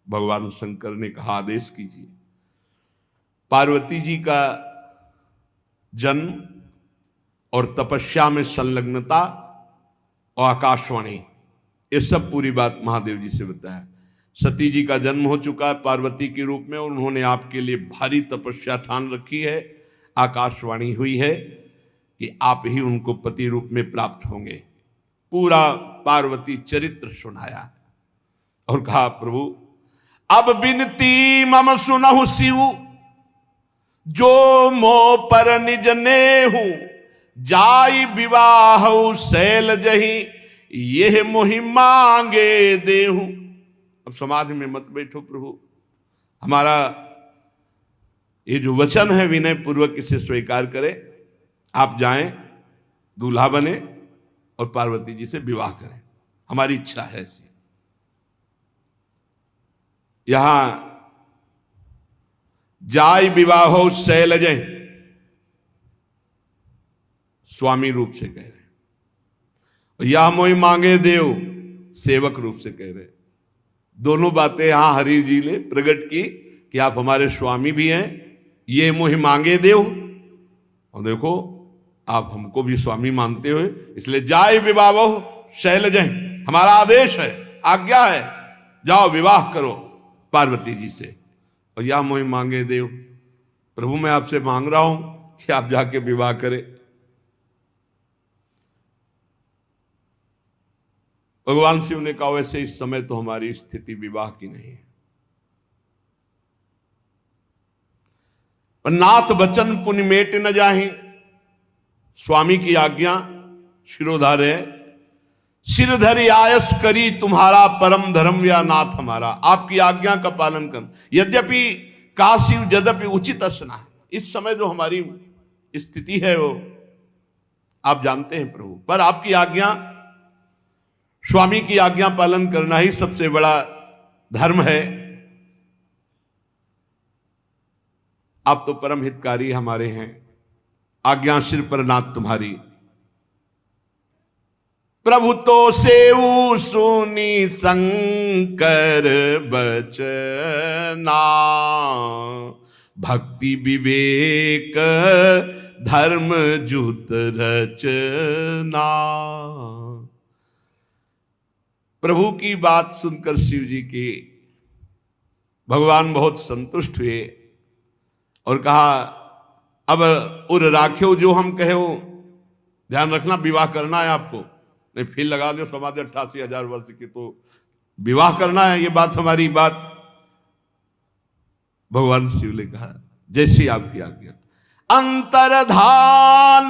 भगवान शंकर ने कहा आदेश कीजिए। पार्वती जी का जन्म और तपस्या में संलग्नता और आकाशवाणी, ये सब पूरी बात महादेव जी से बताया। सती जी का जन्म हो चुका है पार्वती के रूप में, उन्होंने आपके लिए भारी तपस्या ठान रखी है। आकाशवाणी हुई है कि आप ही उनको पति रूप में प्राप्त होंगे। पूरा पार्वती चरित्र सुनाया और कहा प्रभु अब बिनती मम सुनहु शिव, जो मो पर निज नेहु, जाई विवाह शैल जही, यह मोहि मांगे देहु। अब समाधि में मत बैठो प्रभु, हमारा ये जो वचन है विनय पूर्वक इसे स्वीकार करें। आप जाएं, दूल्हा बने और पार्वती जी से विवाह करें, हमारी इच्छा है ऐसी। यहां जाय विवाहो शैलजय स्वामी रूप से कह रहे हैं, यह मोहि मांगे देव सेवक रूप से कह रहे हैं। दोनों बातें यहां हरि जी ने प्रकट की कि आप हमारे स्वामी भी हैं, ये मोहि मांगे देव, और देखो आप हमको भी स्वामी मानते हुए, इसलिए जाय विवाहो शैलजय हमारा आदेश है, आज्ञा है, जाओ विवाह करो पार्वती जी से। और या मोहि मांगे देव, प्रभु मैं आपसे मांग रहा हूं कि आप जाके विवाह करें। भगवान शिव ने कहा वैसे इस समय तो हमारी स्थिति विवाह की नहीं है, पर नाथ बचन पुण्य मेट न जाहि, स्वामी की आज्ञा शिरोधार्य है। सिरधरि आयस करी तुम्हारा परम धर्म या नाथ हमारा, आपकी आज्ञा का पालन कर। यद्यपि काशी यद्यपि उचित असना है, इस समय जो हमारी स्थिति है वो आप जानते हैं प्रभु, पर आपकी आज्ञा, स्वामी की आज्ञा पालन करना ही सबसे बड़ा धर्म है। आप तो परम हितकारी हमारे हैं, आज्ञा सिर पर नाथ तुम्हारी। प्रभु तो सेऊ सुनी शंकर बचना, भक्ति विवेक धर्म जुत रचना। प्रभु की बात सुनकर शिव जी की भगवान बहुत संतुष्ट हुए और कहा अब उर राख्यो जो हम कहे हो, ध्यान रखना विवाह करना है आपको, नहीं फिर लगा दो समाधि 88,000 वर्ष की, तो विवाह करना है, ये बात हमारी बात। भगवान शिव ने कहा जैसी आपकी आज्ञा। अंतरधान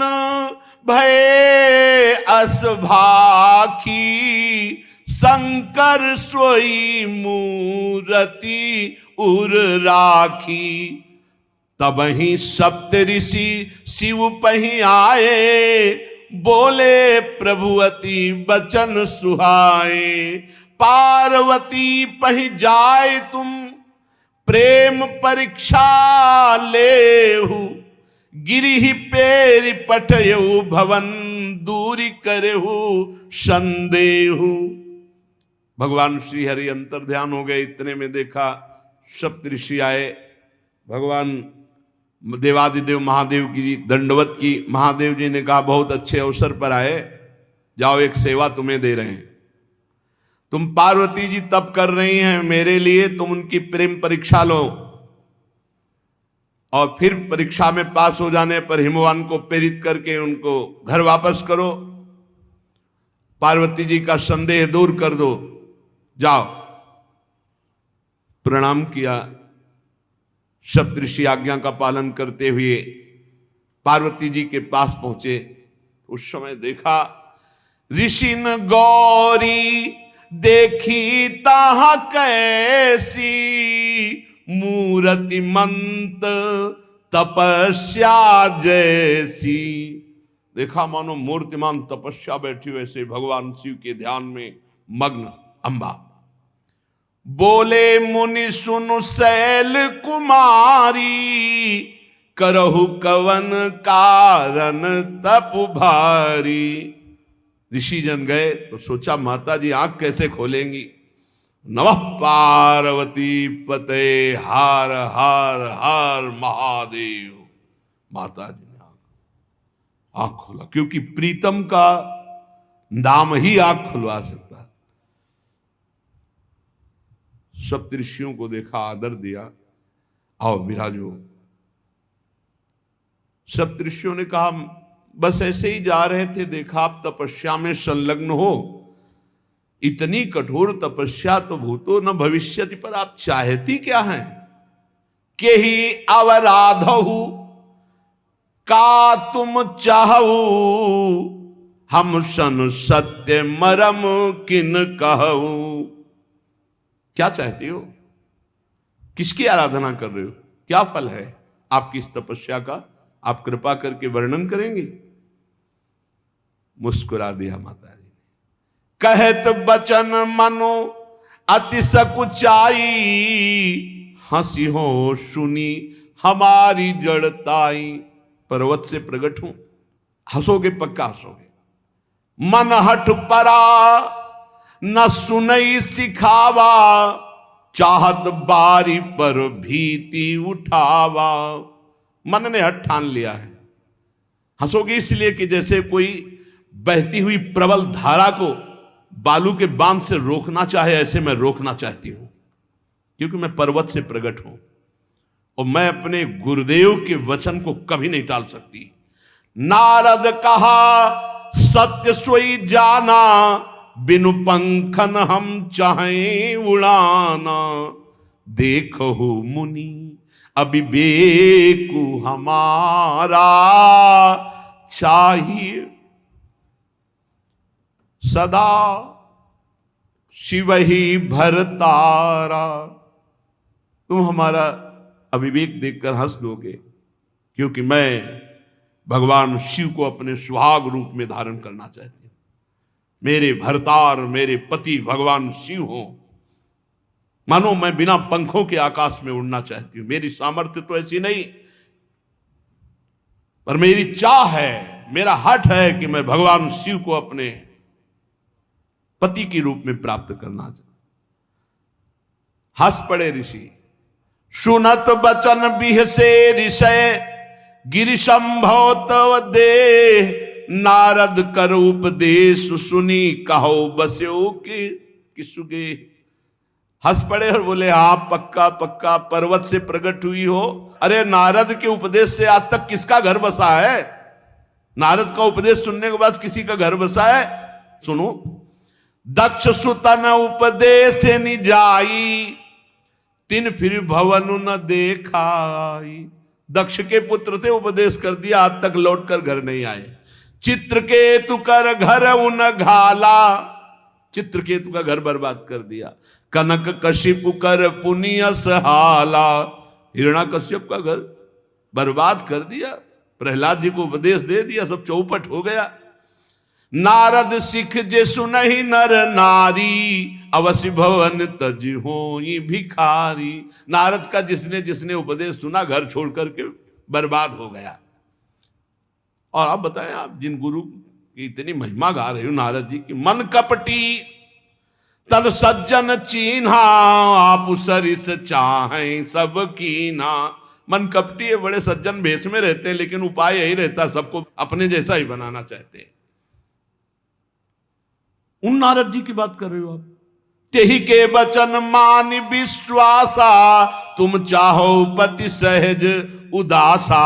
भय असभाखी, शंकर सोई मूरति उर राखी। तब ही सप्त ऋषि शिव पही आए, बोले प्रभुवती बचन सुहाए। पार्वती पही जाए तुम प्रेम परीक्षा लेहु, गिरिहि पेरि पठयु भवन दूरी करेहु संदेहु। भगवान श्री हरि अंतर ध्यान हो गए, इतने में देखा सप्त ऋषि आए। भगवान देवादिदेव महादेव की दंडवत की। महादेव जी ने कहा बहुत अच्छे अवसर पर आए, जाओ एक सेवा तुम्हें दे रहे हैं। तुम पार्वती जी तप कर रही हैं मेरे लिए, तुम उनकी प्रेम परीक्षा लो और फिर परीक्षा में पास हो जाने पर हिमवान को प्रेरित करके उनको घर वापस करो, पार्वती जी का संदेह दूर कर दो, जाओ। प्रणाम किया, सप्त ऋषि आज्ञा का पालन करते हुए पार्वती जी के पास पहुंचे। उस समय देखा ऋषिन गौरी देखी ताहा कैसी, मूर्तिमंत तपस्या जैसी। देखा मानो मूर्तिमान तपस्या बैठी वैसे भगवान शिव के ध्यान में मग्न अंबा। बोले मुनि सुनु शैल कुमारी, करहु कवन कारण तप भारी। ऋषि जन गए तो सोचा माता जी आंख कैसे खोलेंगी, नमः पार्वती पते हर हर हर महादेव। माता जी ने आंख खोला, क्योंकि प्रीतम का नाम ही आंख खुलवा सकता है। सप्तऋषियों को देखा, आदर दिया, आओ विराजो। सप्तऋषियों ने कहा बस ऐसे ही जा रहे थे, देखा आप तपस्या में संलग्न हो, इतनी कठोर तपस्या तो भूतो न भविष्यति, पर आप चाहती क्या हैं? के ही अवराधहु का तुम चाहू, हम सन सत्य मरम किन कहू। क्या चाहती हो? किसकी आराधना कर रहे हो? क्या फल है आपकी इस तपस्या का? आप कृपा करके वर्णन करेंगे? मुस्कुरा दिया माता जी। कहत बचन मनो अति सकुचाई, हंसी हो सुनी हमारी जड़ताई। पर्वत से प्रकट हूं, हंसोगे पक्का हंसोगे। मन हठ परा न सुनई सिखावा, चाहत बारी पर भीति उठावा। मन ने हठ ठान लिया है। हंसोगे इसलिए कि जैसे कोई बहती हुई प्रबल धारा को बालू के बांध से रोकना चाहे, ऐसे मैं रोकना चाहती हूं, क्योंकि मैं पर्वत से प्रकट हूं और मैं अपने गुरुदेव के वचन को कभी नहीं टाल सकती। नारद कहा सत्य सोई जाना, बिनु पंखन हम चाहें उड़ाना। देखो मुनि अविवेकु हमारा, चाहिए सदा शिव ही भरतारा। तुम हमारा अविवेक देखकर हंस दोगे, क्योंकि मैं भगवान शिव को अपने सुहाग रूप में धारण करना चाहती हूं। मेरे भरतार, मेरे पति भगवान शिव हो। मानो मैं बिना पंखों के आकाश में उड़ना चाहती हूं। मेरी सामर्थ्य तो ऐसी नहीं, पर मेरी चाह है, मेरा हठ है कि मैं भगवान शिव को अपने पति के रूप में प्राप्त करना चाहता। हंस पड़े ऋषि। सुनत बचन बिहसे ऋषय, गिरि संभव तव दे। नारद कर उपदेश सुनी, कहो बस्यो के किसुगे। हंस पड़े और बोले हाँ पक्का पक्का, पर्वत से प्रकट हुई हो। अरे नारद के उपदेश से आज तक किसका घर बसा है? नारद का उपदेश सुनने के बाद किसी का घर बसा है? सुनो। दक्ष सुतन उपदेश निजाई, तिन फिर भवन न देखाई। दक्ष के पुत्र थे, उपदेश कर दिया, आज तक लौट कर घर नहीं आए। चित्रकेतु कर घर उन घाला, चित्रकेतु का घर बर्बाद कर दिया। कनक कशिपु कर पुनिय सहाला, हिरण्याकश्यप का घर बर्बाद कर दिया। प्रहलाद जी को उपदेश दे दिया, सब चौपट हो गया। नारद सिख जे सुनहि नर नारी, अवश्य भवन तज होई भिखारी। नारद का जिसने जिसने उपदेश सुना घर छोड़ करके बर्बाद हो गया। और आप बताएं, आप जिन गुरु की इतनी महिमा गा रहे हो नारद जी की, मन कपटी तन सज्जन चीन्हा, आप सरिस चाहें सब कीना। मन कपटी है, बड़े सज्जन भेष में रहते हैं, लेकिन उपाय यही रहता है सबको अपने जैसा ही बनाना चाहते हैं। उन नारद जी की बात कर रहे हो आप। तेहि के वचन मान विश्वासा, तुम चाहो पति सहज उदासा।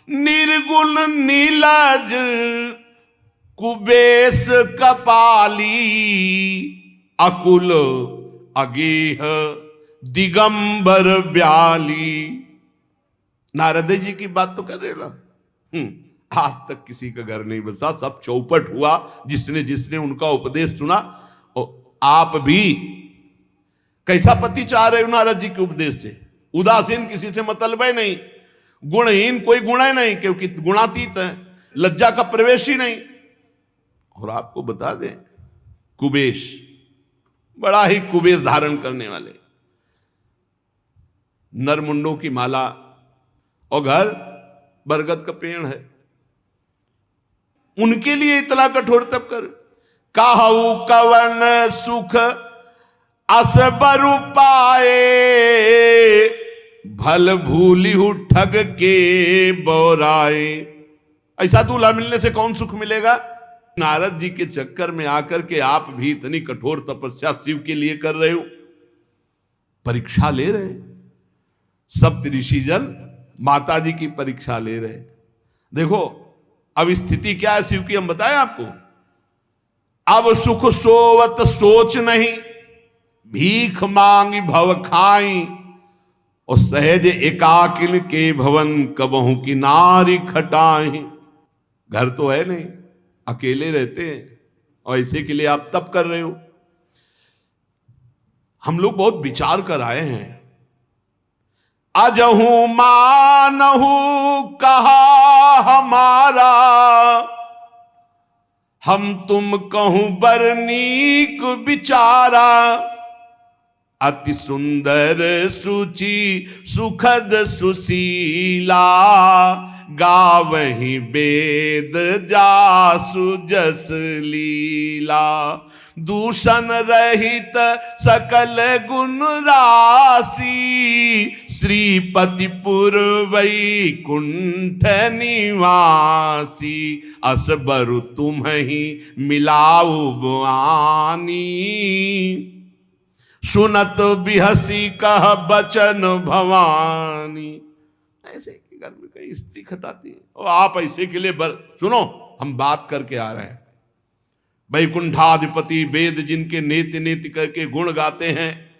निर्गुण नीलज कुबेश कपाली, अकुल अगेह दिगंबर ब्याली। नारद जी की बात तो कर रहे ना। आज तक किसी का घर नहीं बसा, सब चौपट हुआ जिसने जिसने उनका उपदेश सुना। और आप भी कैसा पति चाह रहे हो नारद जी के उपदेश से? उदासीन, किसी से मतलब है नहीं, गुणहीन, कोई गुण है नहीं, क्योंकि गुणातीत है, लज्जा का प्रवेश ही नहीं। और आपको बता दें, कुबेश, बड़ा ही कुबेश धारण करने वाले, नरमुंडों की माला, और घर बरगद का पेड़ है, उनके लिए इतना कठोर तप कर। कहू कवन सुख असबरु पाए, भल भूलिहु ठग के बोराए। ऐसा दूल्हा मिलने से कौन सुख मिलेगा? नारद जी के चक्कर में आकर के आप भी इतनी कठोर तपस्या शिव के लिए कर रहे हो, परीक्षा ले रहे। सप्त ऋषिजन माता जी की परीक्षा ले रहे। देखो अब स्थिति क्या है शिव की, हम बताएं आपको। अब सुख सोवत सोच नहीं, भीख मांगी भव खाई, और सहज एकाकिल के भवन कबहू की नारी खटाई। घर तो है नहीं, अकेले रहते हैं, और ऐसे के लिए आप तप कर रहे हो। हम लोग बहुत विचार कर आए हैं। अजहू मानहू कहा हमारा, हम तुम कहूं बरनीक विचारा। अति सुंदर सुचि सुखद सुशीला, गावहीं वेद जासु जस लीला। दूषण रहित सकल गुण राशि, श्रीपति वैकुंठ निवासी। असबरु तुम्हि मिलाऊ बुआनी, सुनत बिहसी कह बचन भवानी। ऐसे के घर में कई स्त्री खटाती है, और आप ऐसे के लिए सुनो, हम बात करके आ रहे हैं। वैकुंठाधिपति वेद जिनके नेति नेति करके गुण गाते हैं,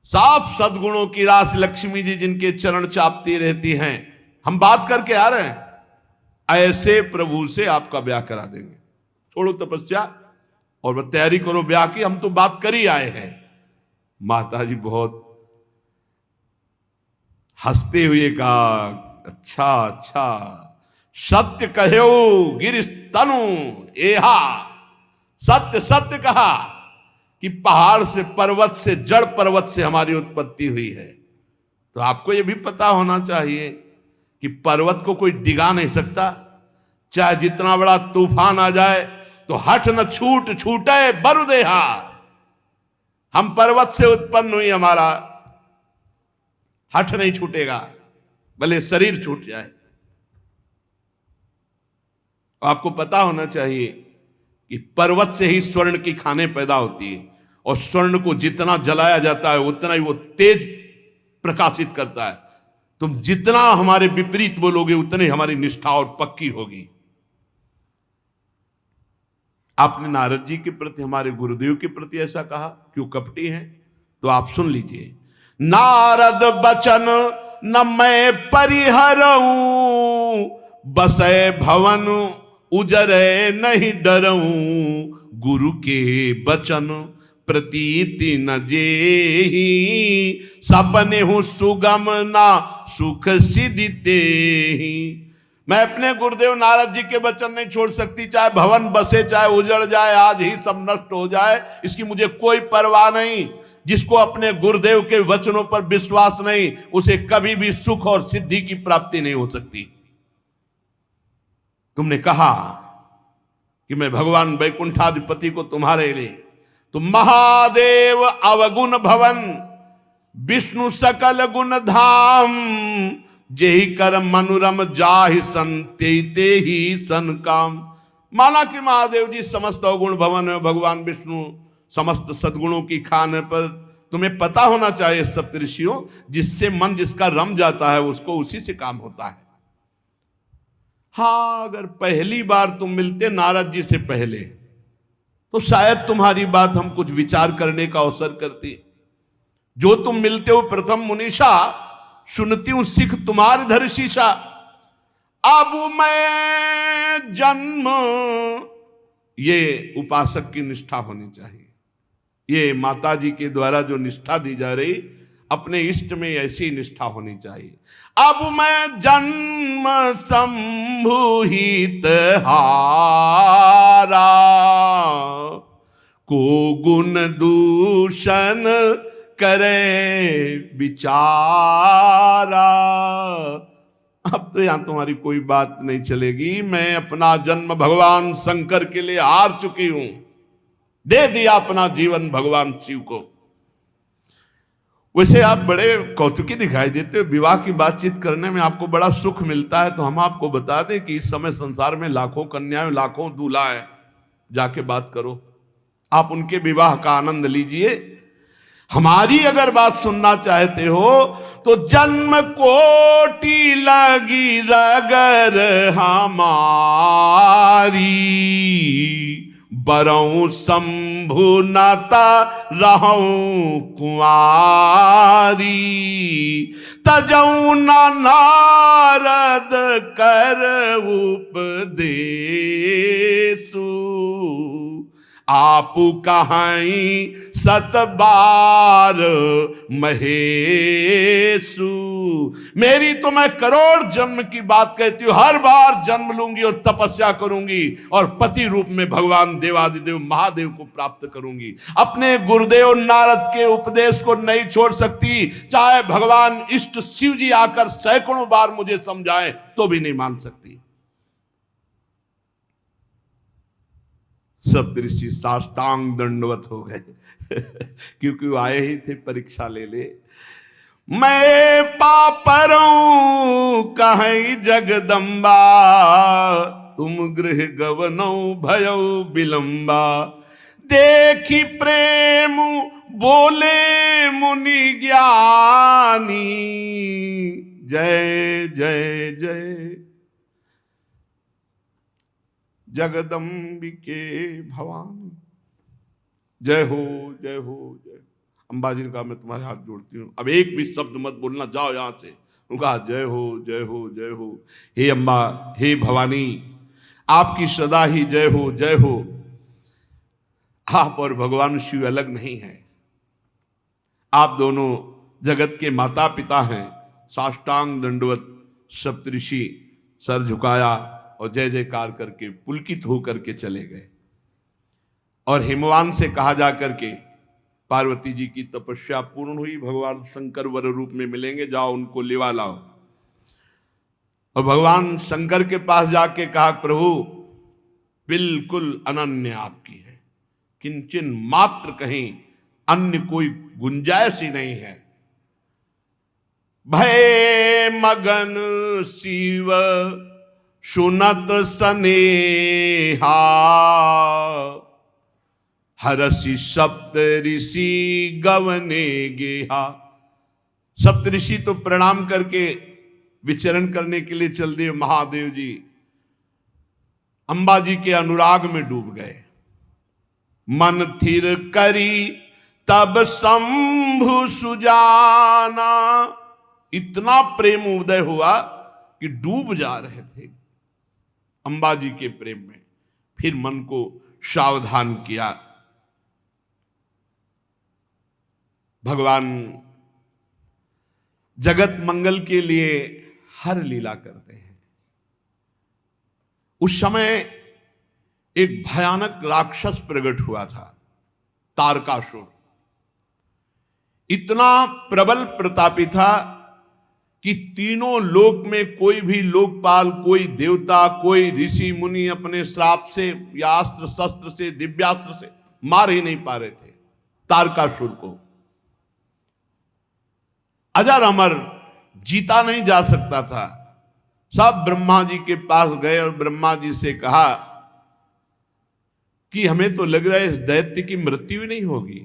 साफ सद्गुणों की रास लक्ष्मी जी जिनके चरण चापती रहती हैं, हम बात करके आ रहे हैं। ऐसे प्रभु से आपका ब्याह करा देंगे। छोड़ो तपस्या और वह तैयारी करो ब्याह की, हम तो बात कर ही आए हैं। माता जी बहुत हंसते हुए कहा, अच्छा अच्छा, सत्य कहो गिरिश तनु एहा। सत्य सत्य कहा कि पहाड़ से, पर्वत से, जड़ पर्वत से हमारी उत्पत्ति हुई है। तो आपको यह भी पता होना चाहिए कि पर्वत को कोई डिगा नहीं सकता। चाहे जितना बड़ा तूफान आ जाए तो हठ न छूटे बरुदेहा। हम पर्वत से उत्पन्न हुई, हमारा हठ नहीं छूटेगा, भले शरीर छूट जाए। आपको पता होना चाहिए कि पर्वत से ही स्वर्ण की खानें पैदा होती है, और स्वर्ण को जितना जलाया जाता है उतना ही वो तेज प्रकाशित करता है। तुम जितना हमारे विपरीत बोलोगे उतनी हमारी निष्ठा और पक्की होगी। आपने नारद जी के प्रति, हमारे गुरुदेव के प्रति ऐसा कहा, क्यों कपटी हैं? तो आप सुन लीजिए। नारद बचन न मैं परिहरऊं, बसे भवन उजरे नहीं डरऊं। गुरु के बचन प्रतीति न जेहि, सपने हूं सुगम ना सुख सिदिते ही। मैं अपने गुरुदेव नारद जी के वचन नहीं छोड़ सकती, चाहे भवन बसे, चाहे उजड़ जाए, आज ही सब नष्ट हो जाए, इसकी मुझे कोई परवाह नहीं। जिसको अपने गुरुदेव के वचनों पर विश्वास नहीं, उसे कभी भी सुख और सिद्धि की प्राप्ति नहीं हो सकती। तुमने कहा कि मैं भगवान वैकुंठाधिपति को तुम्हारे लिए, तो महादेव अवगुण भवन, विष्णु सकल गुण धाम, जेहि कर मनुरम जाहि संते ही सन काम। माना कि महादेव जी समस्त अवगुण भवन है, भगवान विष्णु समस्त सद्गुणों की खान पर। तुम्हें पता होना चाहिए सप्तऋषियों, जिससे मन जिसका रम जाता है उसको उसी से काम होता है। हाँ, अगर पहली बार तुम मिलते नारद जी से पहले, तो शायद तुम्हारी बात हम कुछ विचार करने का अवसर करती। जो तुम मिलते हो प्रथम मुनीषा, सुनती हूं सिख तुम्हारे धर शीशा। अब मैं जन्म, ये उपासक की निष्ठा होनी चाहिए। ये माता जी के द्वारा जो निष्ठा दी जा रही, अपने इष्ट में ऐसी निष्ठा होनी चाहिए। अब मैं जन्म संभुहित हारा, को गुण दूषण करे विचारा। अब तो यहां तुम्हारी कोई बात नहीं चलेगी। मैं अपना जन्म भगवान शंकर के लिए हार चुकी हूं। दे दिया अपना जीवन भगवान शिव को। वैसे आप बड़े कौतुकी दिखाई देते हो, विवाह की बातचीत करने में आपको बड़ा सुख मिलता है, तो हम आपको बता दें कि इस समय संसार में लाखों कन्याएं, लाखों दूल्हा है, जाके बात करो, आप उनके विवाह का आनंद लीजिए। हमारी अगर बात सुनना चाहते हो तो जन्म कोटि लगी रगर हमारी, बरऊं शंभु नाता रहूं कुंवारी, तजऊ नारद कर उपदेशु, आप कहीं सतबार महेशु। मेरी तो मैं करोड़ जन्म की बात कहती हूं, हर बार जन्म लूंगी और तपस्या करूंगी और पति रूप में भगवान देवादिदेव महादेव को प्राप्त करूंगी। अपने गुरुदेव नारद के उपदेश को नहीं छोड़ सकती, चाहे भगवान इष्ट शिव जी आकर सैकड़ों बार मुझे समझाएं तो भी नहीं मान सकती। सप्तऋषि साष्टांग दंडवत हो गए क्योंकि वो आए ही थे परीक्षा ले ले। मैं पापरों कहीं जगदम्बा, तुम गृह गवनौ भयो विलंबा, देखी प्रेम बोले मुनि ज्ञानी, जय जय जय जगदम्बिके भवानी, जय हो जय हो जय। अम्बा जी ने कहा मैं तुम्हारे हाथ जोड़ती हूँ, अब एक भी शब्द मत बोलना, जाओ यहां से। उनका जय हो जय हो जय हो। हे अम्बा, हे भवानी, आपकी सदा ही जय हो जय हो। आप और भगवान शिव अलग नहीं है, आप दोनों जगत के माता पिता हैं। साष्टांग दंडवत सप्तऋषि सर झुकाया और जय जयकार करके पुलकित होकर के चले गए। और हिमवान से कहा जा करके पार्वती जी की तपस्या पूर्ण हुई, भगवान शंकर वर रूप में मिलेंगे, जाओ उनको लिवा लाओ। और भगवान शंकर के पास जाके कहा प्रभु बिल्कुल अनन्य आपकी है, किंचन मात्र कहीं अन्य कोई गुंजाइश ही नहीं है। भय मगन शिव सुनत सनेहा, हरषि सप्त ऋषि गवने गेहा। सप्त ऋषि तो प्रणाम करके विचरण करने के लिए चल दिए। महादेव जी अंबा जी के अनुराग में डूब गए। मन थिर करी तब शंभु सुजाना, इतना प्रेम उदय हुआ कि डूब जा रहे थे अंबा जी के प्रेम में। फिर मन को सावधान किया। भगवान जगत मंगल के लिए हर लीला करते हैं। उस समय एक भयानक राक्षस प्रकट हुआ था, तारकासुर। इतना प्रबल प्रतापी था कि तीनों लोक में कोई भी लोकपाल, कोई देवता, कोई ऋषि मुनि अपने श्राप से या अस्त्र शस्त्र से, दिव्यास्त्र से मार ही नहीं पा रहे थे तारकासुर को। अजर अमर जीता नहीं जा सकता था। सब ब्रह्मा जी के पास गए और ब्रह्मा जी से कहा कि हमें तो लग रहा है इस दैत्य की मृत्यु ही नहीं होगी।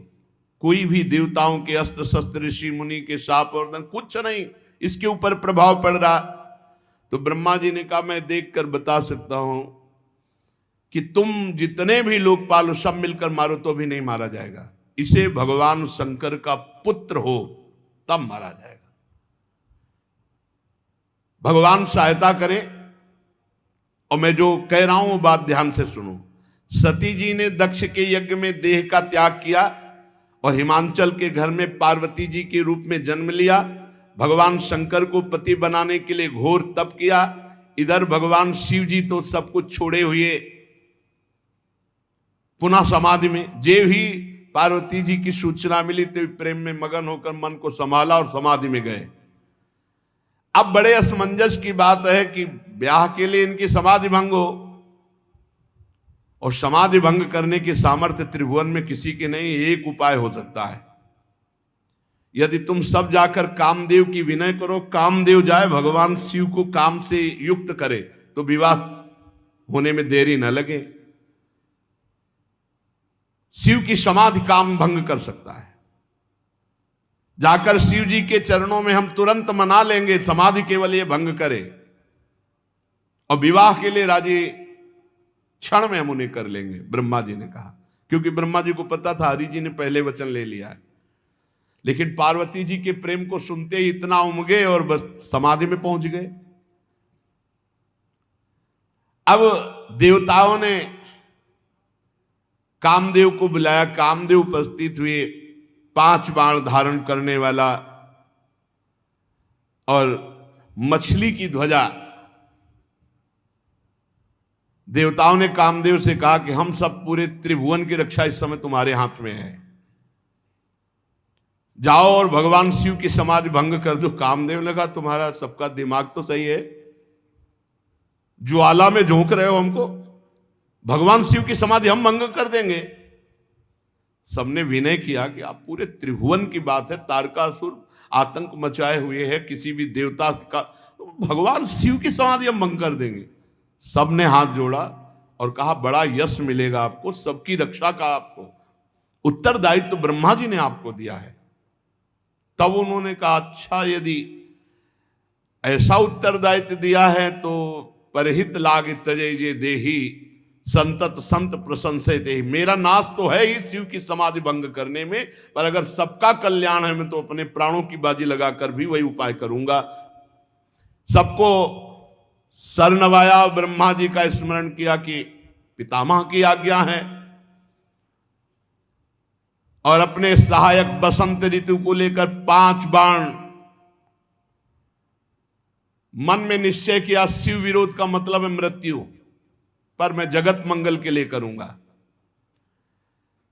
कोई भी देवताओं के अस्त्र शस्त्र, ऋषि मुनि के शाप और दंड कुछ नहीं इसके ऊपर प्रभाव पड़ रहा। तो ब्रह्मा जी ने कहा मैं देखकर बता सकता हूं कि तुम जितने भी लोकपाल हो सब मिलकर मारो तो भी नहीं मारा जाएगा। इसे भगवान शंकर का पुत्र हो तब मारा जाएगा। भगवान सहायता करें। और मैं जो कह रहा हूं वो बात ध्यान से सुनो। सती जी ने दक्ष के यज्ञ में देह का त्याग किया और हिमांचल के घर में पार्वती जी के रूप में जन्म लिया। भगवान शंकर को पति बनाने के लिए घोर तप किया। इधर भगवान शिव जी तो सब कुछ छोड़े हुए पुनः समाधि में। जे ही पार्वती जी की सूचना मिली तो प्रेम में मगन होकर मन को संभाला और समाधि में गए। अब बड़े असमंजस की बात है कि ब्याह के लिए इनकी समाधि भंग हो और समाधि भंग करने की सामर्थ्य त्रिभुवन में किसी के नहीं। एक उपाय हो सकता है, यदि तुम सब जाकर कामदेव की विनय करो, कामदेव जाए भगवान शिव को काम से युक्त करे, तो विवाह होने में देरी न लगे। शिव की समाधि काम भंग कर सकता है। जाकर शिव जी के चरणों में हम तुरंत मना लेंगे, समाधि केवल ये भंग करे, और विवाह के लिए राजी क्षण में हम उन्हें कर लेंगे, ब्रह्मा जी ने कहा। क्योंकि ब्रह्मा जी को पता था हरि जी ने पहले वचन ले लिया है। लेकिन पार्वती जी के प्रेम को सुनते ही इतना उमगे और बस समाधि में पहुंच गए। अब देवताओं ने कामदेव को बुलाया। कामदेव उपस्थित हुए, 5 बाण धारण करने वाला और मछली की ध्वजा। देवताओं ने कामदेव से कहा कि हम सब पूरे त्रिभुवन की रक्षा इस समय तुम्हारे हाथ में है, जाओ और भगवान शिव की समाधि भंग कर दो। कामदेव ने कहा तुम्हारा सबका दिमाग तो सही है, ज्वाला में झोंक रहे हो हमको, भगवान शिव की समाधि हम भंग कर देंगे। सबने विनय किया कि आप पूरे त्रिभुवन की बात है, तारकासुर आतंक मचाए हुए है, किसी भी देवता का, भगवान शिव की समाधि हम भंग कर देंगे। सबने हाथ जोड़ा और कहा बड़ा यश मिलेगा आपको, सबकी रक्षा का आपको उत्तरदायित्व तो ब्रह्मा जी ने आपको दिया है। तब उन्होंने कहा अच्छा, यदि ऐसा उत्तरदायित्व दिया है तो परहित लाग तजय जे देही संतत संत प्रशंसे दे। मेरा नाश तो है ही शिव की समाधि भंग करने में, पर अगर सबका कल्याण है मैं तो अपने प्राणों की बाजी लगाकर भी वही उपाय करूंगा। सबको सर नवाया, ब्रह्मा जी का स्मरण किया कि पितामह की आज्ञा है, और अपने सहायक बसंत ऋतु को लेकर 5 बाण मन में निश्चय किया। शिव विरोध का मतलब है मृत्यु, पर मैं जगत मंगल के लिए करूंगा।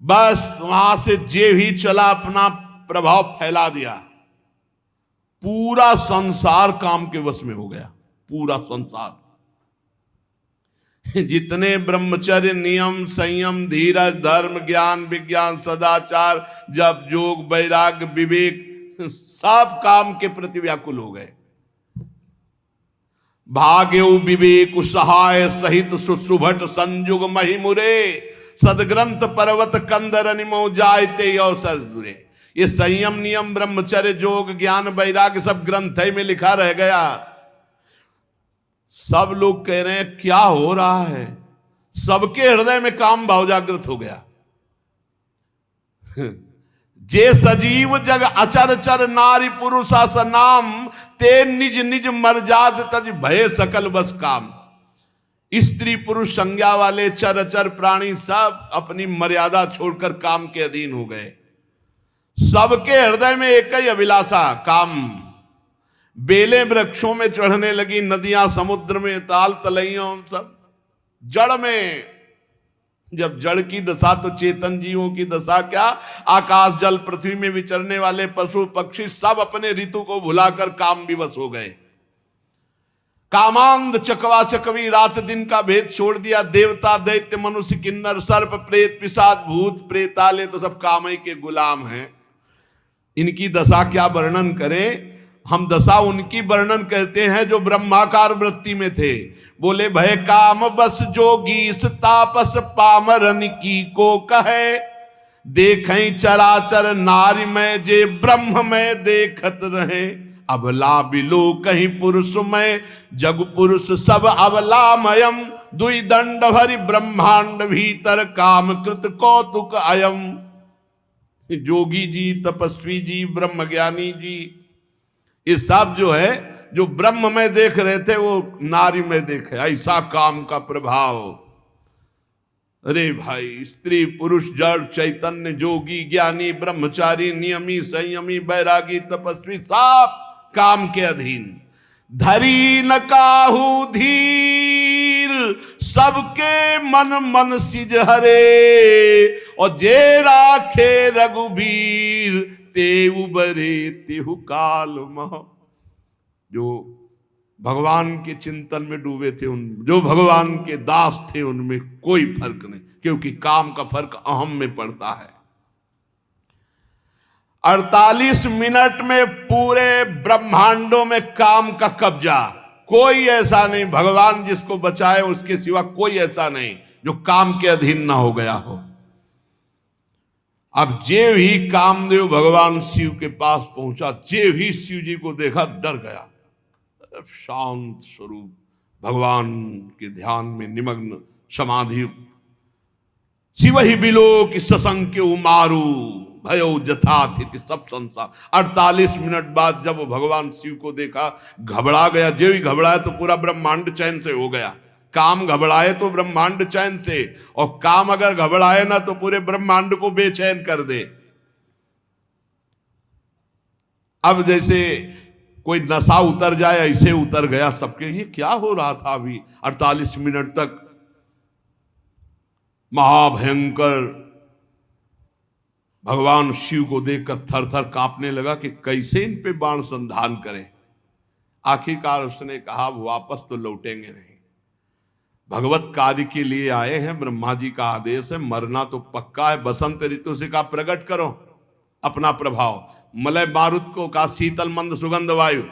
बस वहां से जे भी चला अपना प्रभाव फैला दिया, पूरा संसार काम के वश में हो गया, पूरा संसार। जितने ब्रह्मचर्य नियम संयम धीरज धर्म ज्ञान विज्ञान सदाचार जप जोग वैराग्य विवेक सब काम के प्रति व्याकुल हो गए। भाग्यो विवेक सहाय सहित सुसुभट संयुग महिमुरे सदग्रंथ पर्वत कंदर निमो जायते अवसर जुरे। ये संयम नियम ब्रह्मचर्य जोग ज्ञान वैराग्य सब ग्रंथ में लिखा रह गया। सब लोग कह रहे हैं क्या हो रहा है, सबके हृदय में काम भाव जागृत हो गया। जे सजीव जग अचर चर नारी पुरुष नाम ते निज निज मर्जाद तज भय सकल बस काम। स्त्री पुरुष संज्ञा वाले चर अचर प्राणी सब अपनी मर्यादा छोड़कर काम के अधीन हो गए। सबके हृदय में एक ही अभिलाषा काम। बेलें वृक्षों में चढ़ने लगी, नदियां समुद्र में, ताल तलैयों सब जड़ में। जब जड़ की दशा तो चेतन जीवों की दशा क्या, आकाश जल पृथ्वी में विचरने वाले पशु पक्षी सब अपने ऋतु को भुलाकर काम विवश हो गए। कामांध चकवा चकवी रात दिन का भेद छोड़ दिया। देवता दैत्य मनुष्य किन्नर सर्प प्रेत पिशाच भूत प्रेताले तो सब काम ही के गुलाम हैं। इनकी दशा क्या वर्णन करें, हम दशा उनकी वर्णन कहते हैं जो ब्रह्माकार वृत्ति में थे। बोले भय काम बस जोगी तापस पामरन की को कहे, देखें चराचर नारी में जे ब्रह्म में देखत रहे। अबला बिलो कहीं पुरुष में जग पुरुष सब अबलामयम, दुई दंड भरी ब्रह्मांड भीतर काम कृत कौतुक अयम। जोगी जी तपस्वी जी ब्रह्म ज्ञानी जी ये सब जो है, जो ब्रह्म में देख रहे थे वो नारी में देखे। ऐसा काम का प्रभाव। अरे भाई, स्त्री पुरुष जड़ चैतन्य जोगी ज्ञानी ब्रह्मचारी नियमी संयमी बैरागी तपस्वी सब काम के अधीन। धरी न काहू धीर सबके मन मन सिज हरे, और जे राखे रघुबीर ते उबरे तेहु काल मह। जो भगवान के चिंतन में डूबे थे, उन जो भगवान के दास थे उनमें कोई फर्क नहीं, क्योंकि काम का फर्क अहम में पड़ता है। 48 मिनट में पूरे ब्रह्मांडों में काम का कब्जा, कोई ऐसा नहीं, भगवान जिसको बचाए उसके सिवा कोई ऐसा नहीं जो काम के अधीन ना हो गया हो। अब जेव ही कामदेव भगवान शिव के पास पहुंचा, जेव ही शिव जी को देखा डर गया। शांत स्वरूप भगवान के ध्यान में निमग्न समाधि, शिव ही बिलो कि ससंख्य उमारू भयो जथातिथि सब संसार। 48 मिनट बाद जब वो भगवान शिव को देखा, घबरा गया। जो ही घबराया तो पूरा ब्रह्मांड चैन से हो गया। काम घबराए तो ब्रह्मांड चैन से, और काम अगर घबराए ना तो पूरे ब्रह्मांड को बेचैन कर दे। अब जैसे कोई नशा उतर जाए ऐसे उतर गया सबके। ये क्या हो रहा था अभी 48 मिनट तक? महाभयंकर भगवान शिव को देखकर थर थर कांपने लगा कि कैसे इन पे बाण संधान करें। आखिरकार उसने कहा वापस तो लौटेंगे नहीं, भगवत कार्य के लिए आए हैं, ब्रह्मा जी का आदेश है, मरना तो पक्का है। बसंत ऋतु से कहा प्रकट करो अपना प्रभाव। मलय मारुत को कहा शीतल मंद सुगंध वायु,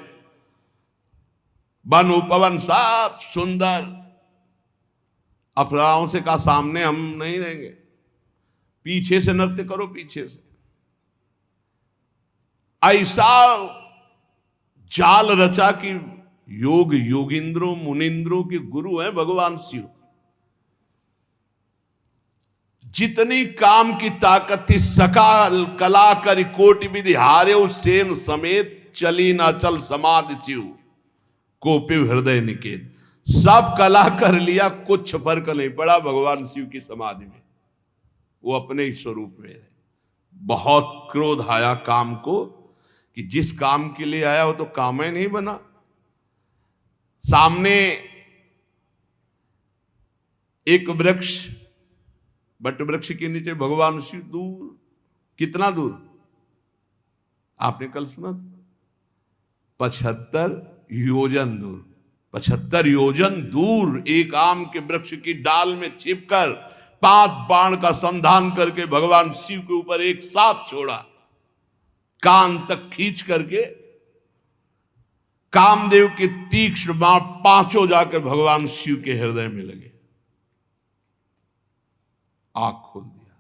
वन उपवन सब सुंदर। अप्सराओं से कहा सामने हम नहीं रहेंगे, पीछे से नृत्य करो, पीछे से। ऐसा जाल रचा कि योग योगिंद्रों मुनिंद्रों के गुरु हैं भगवान शिव। जितनी काम की ताकत थी, सकाल कला कर कोटि विधि हारे सेन समेत, चली ना चल समाधि शिव कोपिव हृदय निकेत। सब कला कर लिया, कुछ फर्क नहीं पड़ा भगवान शिव की समाधि में। वो अपने ही स्वरूप में है। बहुत क्रोध आया काम को कि जिस काम के लिए आया वो तो काम ही नहीं बना। सामने एक वृक्ष, बट वृक्ष के नीचे भगवान शिव दूर, कितना दूर आपने कल सुना, 75 योजन दूर। 75 योजन दूर एक आम के वृक्ष की डाल में छिपकर 5 बाण का संधान करके भगवान शिव के ऊपर एक साथ छोड़ा, कान तक खींच करके। कामदेव के तीक्ष्ण बाण 5 जाकर भगवान शिव के हृदय में लगे। आंख खोल दिया,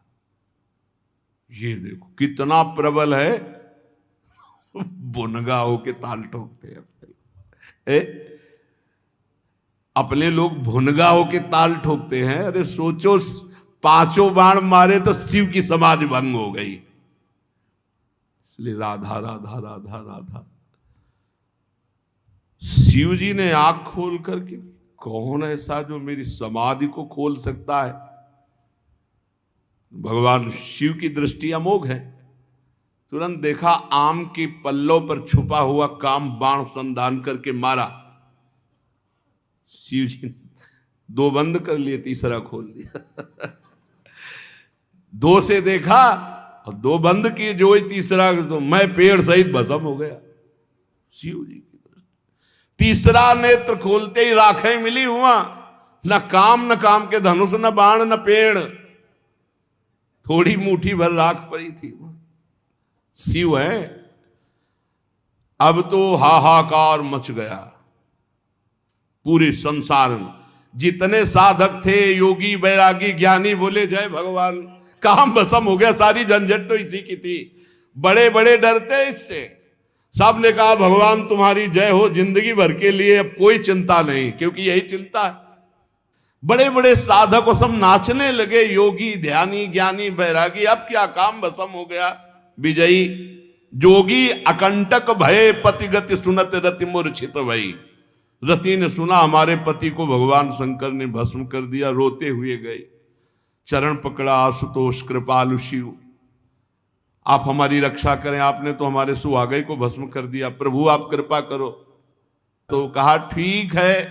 ये देखो कितना प्रबल है। बुनगा होके ताल ठोकते हैं। अपने लोग भुनगा होके ताल ठोकते हैं। अरे सोचो 5 बाण मारे तो शिव की समाधि भंग हो गई। इसलिए राधा राधा राधा राधा। शिव जी ने आंख खोल करके, कौन ऐसा जो मेरी समाधि को खोल सकता है? भगवान शिव की दृष्टि अमोघ है। तुरंत देखा आम के पल्लों पर छुपा हुआ काम बाण संधान करके मारा। शिव जी ने 2 बंद कर लिए, तीसरा खोल दिया। 2 से देखा और 2 बंद किए, जो ही तीसरा तो मैं पेड़ सहित भस्म हो गया। शिव जी की दृष्टि। तीसरा नेत्र खोलते ही राखें मिली हुआ, न काम के धनुष, न बाण, न पेड़, थोड़ी मुट्ठी भर राख पड़ी थी। शिव है। अब तो हाहाकार मच गया पूरे संसार में। जितने साधक थे, योगी बैरागी ज्ञानी, बोले जय भगवान, काम भस्म हो गया। सारी झंझट तो इसी की थी। बड़े बड़े डरते इससे। सब ने कहा भगवान तुम्हारी जय हो, जिंदगी भर के लिए अब कोई चिंता नहीं, क्योंकि यही चिंता है। बड़े बड़े साधक को सब नाचने लगे, योगी ध्यानी ज्ञानी बैरागी। अब क्या, काम भस्म हो गया। विजयी जोगी अकंटक भय पति गति सुनत रति मूर्छित भई। रति ने सुना हमारे पति को भगवान शंकर ने भस्म कर दिया, रोते हुए गई। चरण पकड़ा आशुतोष कृपालु शिव, आप हमारी रक्षा करें, आपने तो हमारे सुहागई को भस्म कर दिया, प्रभु आप कृपा करो। तो कहा ठीक है,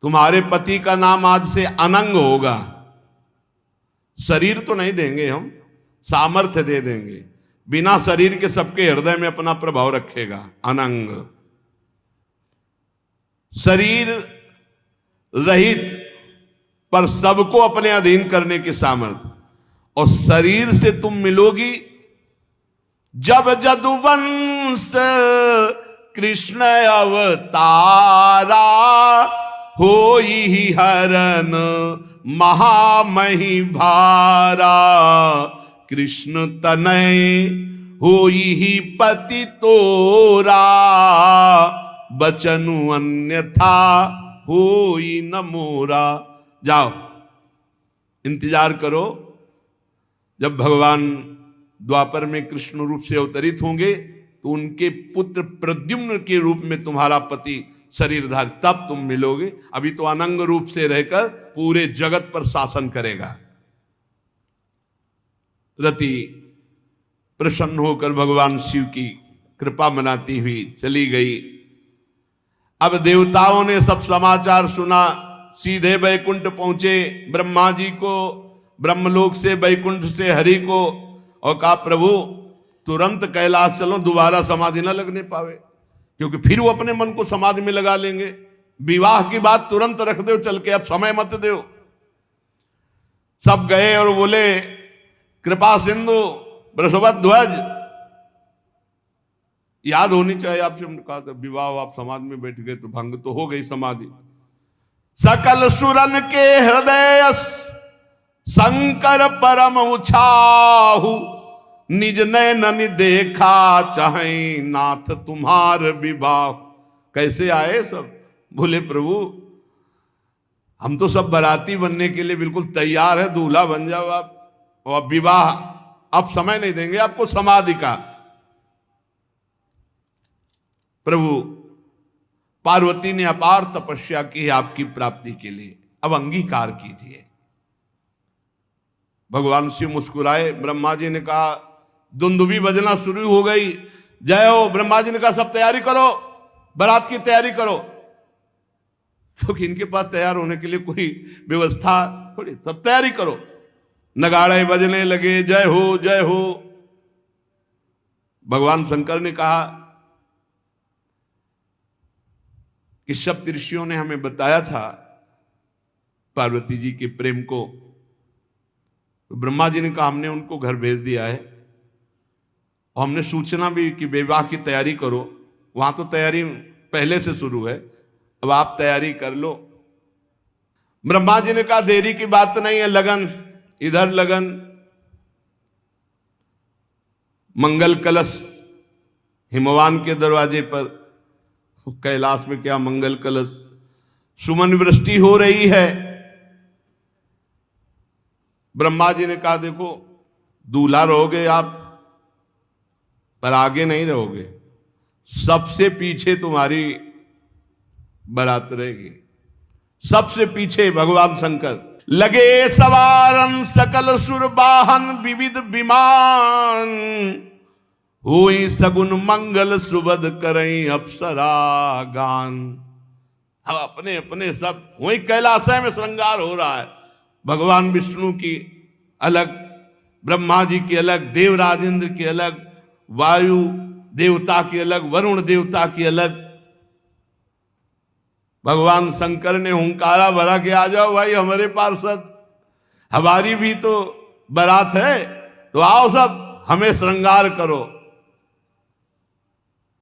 तुम्हारे पति का नाम आज से अनंग होगा। शरीर तो नहीं देंगे हम, सामर्थ्य दे देंगे, बिना शरीर के सबके हृदय में अपना प्रभाव रखेगा। अनंग शरीर रहित पर सबको अपने अधीन करने की सामर्थ्य, और शरीर से तुम मिलोगी जब जदुवंश कृष्ण अवतारा, होई हरन महामही भारा, कृष्ण तनय होई ही पति तोरा, बचनु अन्यथा होई न मोरा। जाओ इंतजार करो, जब भगवान द्वापर में कृष्ण रूप से अवतरित होंगे तो उनके पुत्र प्रद्युम्न के रूप में तुम्हारा पति शरीरधारी, तब तुम मिलोगे। अभी तो अनंग रूप से रहकर पूरे जगत पर शासन करेगा। रति प्रसन्न होकर भगवान शिव की कृपा मनाती हुई चली गई। अब देवताओं ने सब समाचार सुना, सीधे बैकुंठ पहुंचे। ब्रह्मा जी को ब्रह्मलोक से बैकुंठ से हरि को, और कहा प्रभु तुरंत कैलाश चलो, दोबारा समाधि न लगने पावे, क्योंकि फिर वो अपने मन को समाधि में लगा लेंगे। विवाह की बात तुरंत रख दो चल के, अब समय मत दो। सब गए और बोले कृपा सिंधु वृषभध्वज, याद होनी चाहिए आपसे। हमने कहा था विवाह, आप समाधि में बैठ गए तो भंग तो हो गई समाधि। सकल सुरन के हृदय शंकर परम उछाहु, निज नैन देखा चाहे नाथ तुम्हार विवाह। कैसे आए सब? बोले प्रभु हम तो सब बराती बनने के लिए बिल्कुल तैयार है, दूल्हा बन जाओ आप, और विवाह अब समय नहीं देंगे आपको समाधि का। प्रभु पार्वती ने अपार तपस्या की आपकी प्राप्ति के लिए, अब अंगीकार कीजिए। भगवान शिव मुस्कुराए। ब्रह्मा जी ने कहा दुंदुभी बजना शुरू हो गई, जय हो। ब्रह्मा जी ने कहा सब तैयारी करो, बारात की तैयारी करो, क्योंकि इनके पास तैयार होने के लिए कोई व्यवस्था थोड़ी, सब तैयारी करो। नगाड़े बजने लगे, जय हो जय हो। भगवान शंकर ने कहा कि सप्तऋषियों ने हमें बताया था पार्वती जी के प्रेम को, तो ब्रह्मा जी ने कहा हमने उनको घर भेज दिया है, और हमने सूचना भी कि विवाह की तैयारी करो। वहां तो तैयारी पहले से शुरू है, अब आप तैयारी कर लो। ब्रह्मा जी ने कहा देरी की बात नहीं है, लगन इधर लगन। मंगल कलश हिमवान के दरवाजे पर, कैलाश में क्या मंगल कलश, सुमन वृष्टि हो रही है। ब्रह्मा जी ने कहा देखो दूल्हा रहोगे आप, पर आगे नहीं रहोगे, सबसे पीछे तुम्हारी बारात रहेगी, सबसे पीछे। भगवान शंकर लगे सवारन सकल सुर वाहन विविध विमान, हुई सगुन मंगल सुबद करई अप्सरा गान। अब अपने अपने सब वही कैलाशय में श्रृंगार हो रहा है। भगवान विष्णु की अलग, ब्रह्मा जी की अलग, देवराज इंद्र की अलग, वायु देवता की अलग, वरुण देवता की अलग। भगवान शंकर ने हुंकारा भरा कि आ जाओ भाई हमारे पार्षद, हमारी भी तो बारात है, तो आओ सब हमें श्रृंगार करो।